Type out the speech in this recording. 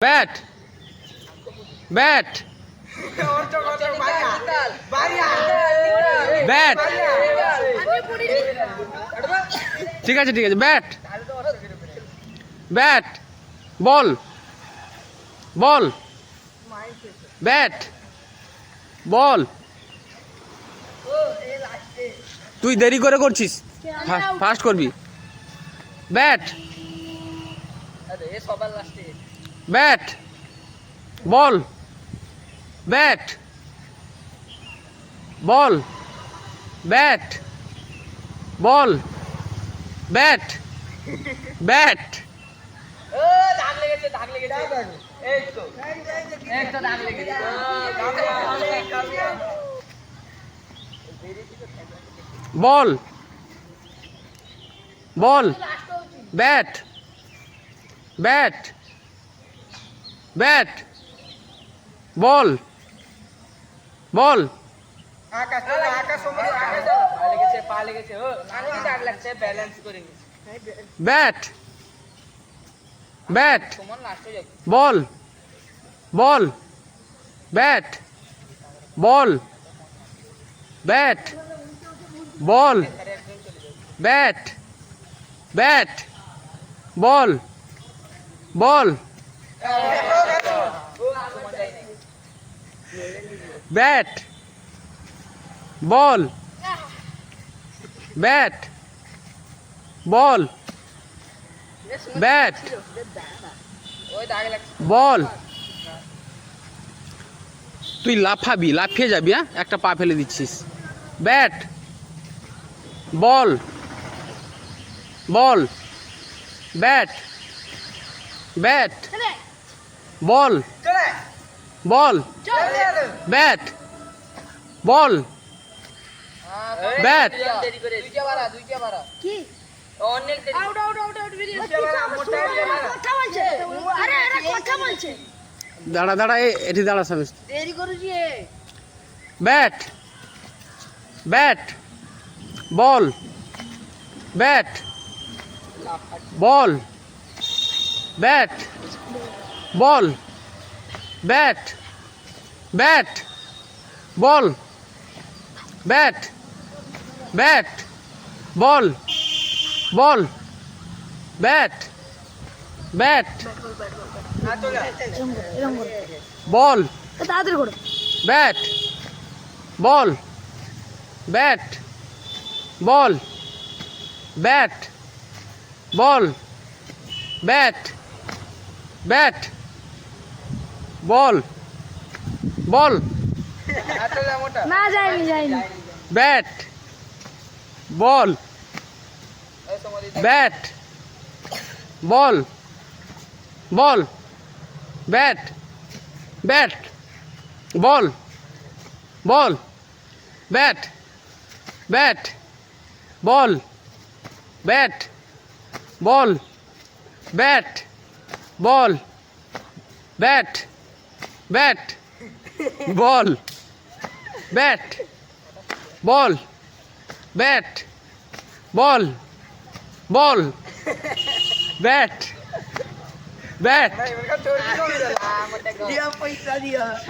bat bat bat ঠিক আছে bat bat ball ball bat বল তুই দেরি করে করছিস ফাস্ট করবি bat bat ball bat ball bat ball bat bat ball ball bat bat bat ball ball bat bat ball ball bat ball bat ball bat bat ball ball bat ball bat ball bat বল তুই লাফাবি লাফিয়ে যাবি হ্যাঁ একটা পা ফেলে দিচ্ছিস bat ball ball bat bat ball ball bat ball bat দাঁড়া দাঁড়া এটি দাঁড়া স্বামী bat bat ball bat ball bat ball bat bat ball bat bat ball ball bat bat ball bat ball bat ball bat ball bat bat ball ball না যায়নি যায়নি bat ball bat ball ball bat bat ball ball bat bat ball bat ball bat ball bat bat ball bat ball bat ball ball bat bat